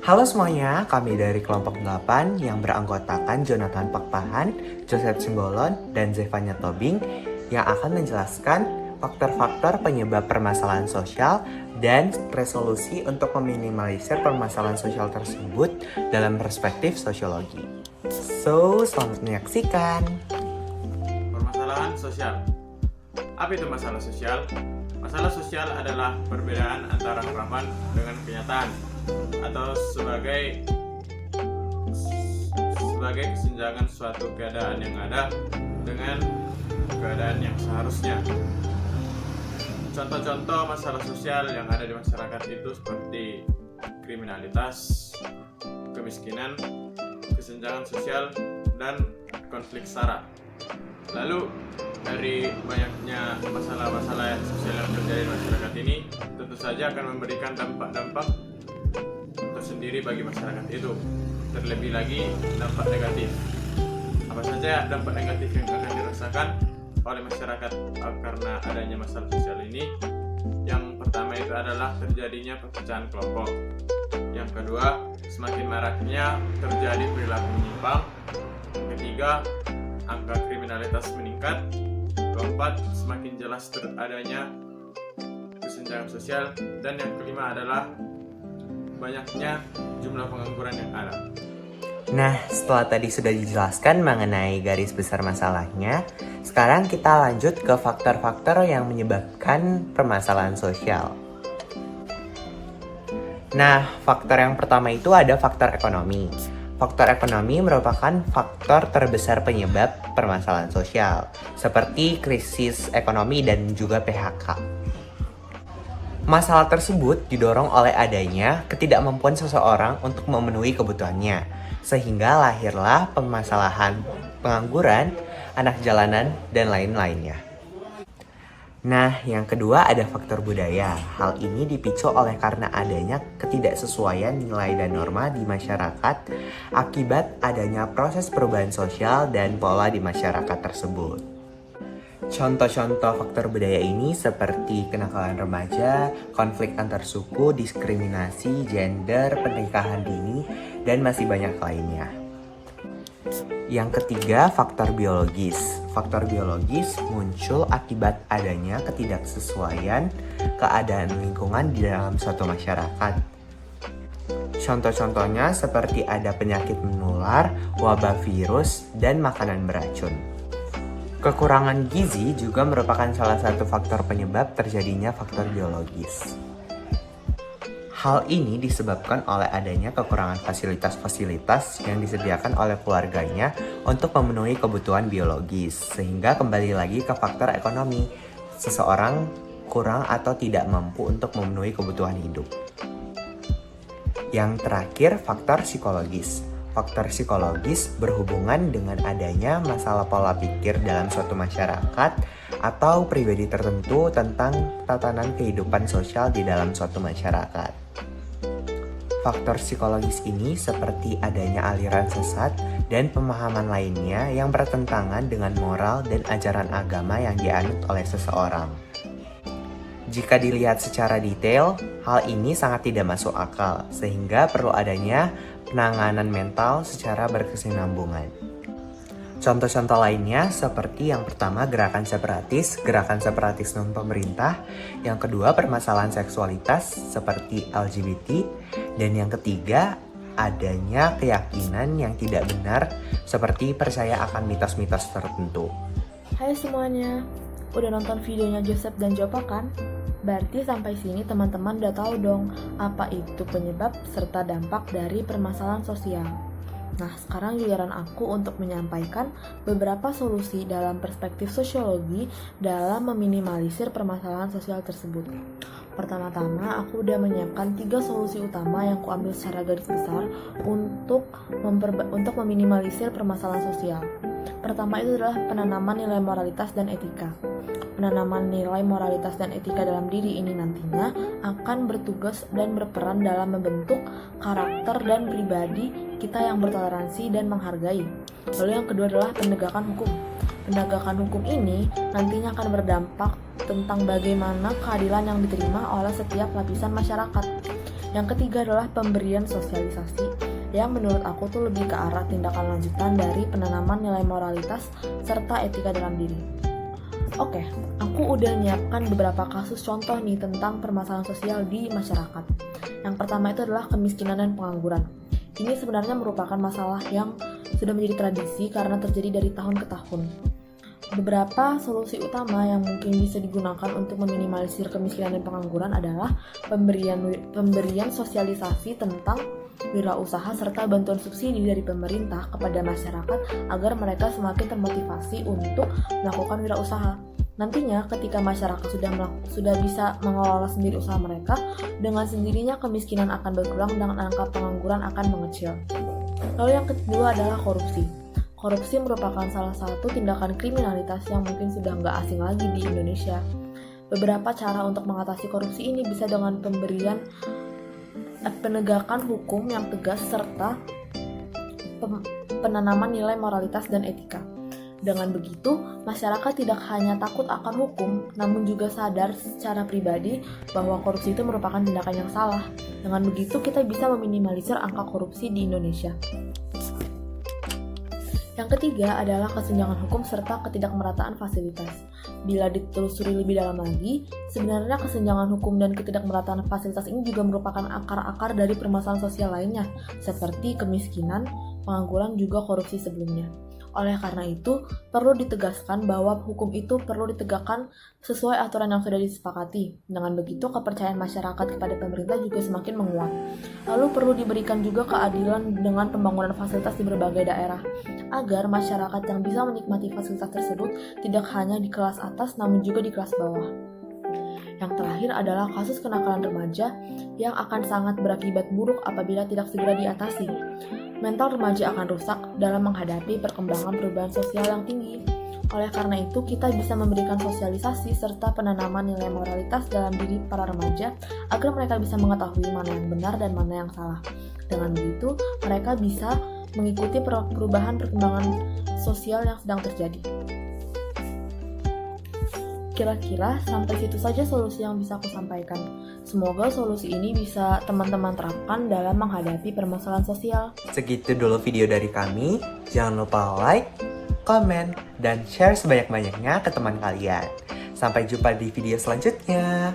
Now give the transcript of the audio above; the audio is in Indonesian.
Halo semuanya, kami dari kelompok 8 yang beranggotakan Jonathan Pakpahan, Joseph Simbolon, dan Zevanya Tobing yang akan menjelaskan faktor-faktor penyebab permasalahan sosial dan resolusi untuk meminimalisir permasalahan sosial tersebut dalam perspektif sosiologi. So, selamat menyaksikan. Permasalahan sosial. Apa itu masalah sosial? Masalah sosial adalah perbedaan antara harapan dengan kenyataan atau sebagai kesenjangan suatu keadaan yang ada dengan keadaan yang seharusnya. Contoh-contoh masalah sosial yang ada di masyarakat itu seperti kriminalitas, kemiskinan, kesenjangan sosial, dan konflik SARA. Lalu dari banyaknya masalah-masalah sosial yang terjadi di masyarakat ini tentu saja akan memberikan dampak-dampak tersendiri bagi masyarakat itu. Terlebih lagi dampak negatif. Apa saja dampak negatif yang akan dirasakan oleh masyarakat karena adanya masalah sosial ini? Yang pertama itu adalah terjadinya perpecahan kelompok. Yang kedua, semakin maraknya terjadi perilaku menyimpang. Ketiga, angka kriminalitas meningkat. Keempat, semakin jelas adanya kesenjangan sosial. Dan yang kelima adalah banyaknya jumlah pengangguran yang ada. Nah, setelah tadi sudah dijelaskan mengenai garis besar masalahnya, sekarang kita lanjut ke faktor-faktor yang menyebabkan permasalahan sosial. Nah, faktor yang pertama itu ada faktor ekonomi. Faktor ekonomi merupakan faktor terbesar penyebab permasalahan sosial, seperti krisis ekonomi dan juga PHK. Masalah tersebut didorong oleh adanya ketidakmampuan seseorang untuk memenuhi kebutuhannya, sehingga lahirlah permasalahan pengangguran, anak jalanan, dan lain-lainnya. Nah, yang kedua ada faktor budaya. Hal ini dipicu oleh karena adanya ketidaksesuaian nilai dan norma di masyarakat akibat adanya proses perubahan sosial dan pola di masyarakat tersebut. Contoh-contoh faktor budaya ini seperti kenakalan remaja, konflik antar suku, diskriminasi, gender, pernikahan dini, dan masih banyak lainnya. Yang ketiga, faktor biologis. Faktor biologis muncul akibat adanya ketidaksesuaian keadaan lingkungan di dalam suatu masyarakat. Contoh-contohnya seperti ada penyakit menular, wabah virus, dan makanan beracun. Kekurangan gizi juga merupakan salah satu faktor penyebab terjadinya faktor biologis. Hal ini disebabkan oleh adanya kekurangan fasilitas-fasilitas yang disediakan oleh keluarganya untuk memenuhi kebutuhan biologis, sehingga kembali lagi ke faktor ekonomi. Seseorang kurang atau tidak mampu untuk memenuhi kebutuhan hidup. Yang terakhir, faktor psikologis. Faktor psikologis berhubungan dengan adanya masalah pola pikir dalam suatu masyarakat atau pribadi tertentu tentang tatanan kehidupan sosial di dalam suatu masyarakat. Faktor psikologis ini seperti adanya aliran sesat dan pemahaman lainnya yang bertentangan dengan moral dan ajaran agama yang dianut oleh seseorang. Jika dilihat secara detail, hal ini sangat tidak masuk akal, sehingga perlu adanya penanganan mental secara berkesinambungan. Contoh-contoh lainnya seperti yang pertama gerakan separatis non-pemerintah, yang kedua permasalahan seksualitas seperti LGBT, dan yang ketiga adanya keyakinan yang tidak benar seperti percaya akan mitos-mitos tertentu. Hai semuanya, udah nonton videonya Joseph dan Jopa kan? Berarti sampai sini teman-teman udah tahu dong apa itu penyebab serta dampak dari permasalahan sosial. Nah, sekarang giliran aku untuk menyampaikan beberapa solusi dalam perspektif sosiologi dalam meminimalisir permasalahan sosial tersebut. Pertama-tama, aku udah menyiapkan 3 solusi utama yang kuambil secara garis besar untuk meminimalisir permasalahan sosial. Pertama itu adalah penanaman nilai moralitas dan etika. Penanaman nilai moralitas dan etika dalam diri ini nantinya akan bertugas dan berperan dalam membentuk karakter dan pribadi kita yang bertoleransi dan menghargai. Lalu yang kedua adalah penegakan hukum. Penegakan hukum ini nantinya akan berdampak tentang bagaimana keadilan yang diterima oleh setiap lapisan masyarakat. Yang ketiga adalah pemberian sosialisasi, yang menurut aku tuh lebih ke arah tindakan lanjutan dari penanaman nilai moralitas serta etika dalam diri. Oke, aku udah nyiapkan beberapa kasus contoh nih tentang permasalahan sosial di masyarakat. Yang pertama itu adalah kemiskinan dan pengangguran. Ini sebenarnya merupakan masalah yang sudah menjadi tradisi karena terjadi dari tahun ke tahun. Beberapa solusi utama yang mungkin bisa digunakan untuk meminimalisir kemiskinan dan pengangguran adalah pemberian sosialisasi tentang wirausaha serta bantuan subsidi dari pemerintah kepada masyarakat agar mereka semakin termotivasi untuk melakukan wirausaha. Nantinya ketika masyarakat sudah bisa mengelola sendiri usaha mereka, dengan sendirinya kemiskinan akan berkurang dan angka pengangguran akan mengecil. Lalu yang kedua adalah korupsi. Korupsi merupakan salah satu tindakan kriminalitas yang mungkin sudah nggak asing lagi di Indonesia. Beberapa cara untuk mengatasi korupsi ini bisa dengan pemberian penegakan hukum yang tegas serta penanaman nilai moralitas dan etika. Dengan begitu, masyarakat tidak hanya takut akan hukum, namun juga sadar secara pribadi bahwa korupsi itu merupakan tindakan yang salah. Dengan begitu, kita bisa meminimalisir angka korupsi di Indonesia. Yang ketiga adalah kesenjangan hukum serta ketidakmerataan fasilitas. Bila ditelusuri lebih dalam lagi, sebenarnya kesenjangan hukum dan ketidakmerataan fasilitas ini juga merupakan akar-akar dari permasalahan sosial lainnya, seperti kemiskinan, pengangguran, juga korupsi sebelumnya. Oleh karena itu, perlu ditegaskan bahwa hukum itu perlu ditegakkan sesuai aturan yang sudah disepakati. Dengan begitu, kepercayaan masyarakat kepada pemerintah juga semakin menguat. Lalu perlu diberikan juga keadilan dengan pembangunan fasilitas di berbagai daerah, agar masyarakat yang bisa menikmati fasilitas tersebut tidak hanya di kelas atas, namun juga di kelas bawah. Yang terakhir adalah kasus kenakalan remaja yang akan sangat berakibat buruk apabila tidak segera diatasi. Mental remaja akan rusak dalam menghadapi perkembangan perubahan sosial yang tinggi. Oleh karena itu, kita bisa memberikan sosialisasi serta penanaman nilai moralitas dalam diri para remaja agar mereka bisa mengetahui mana yang benar dan mana yang salah. Dengan begitu, mereka bisa mengikuti perubahan perkembangan sosial yang sedang terjadi. Kira-kira sampai situ saja solusi yang bisa aku sampaikan. Semoga solusi ini bisa teman-teman terapkan dalam menghadapi permasalahan sosial. Segitu dulu video dari kami. Jangan lupa like, komen, dan share sebanyak-banyaknya ke teman kalian. Sampai jumpa di video selanjutnya.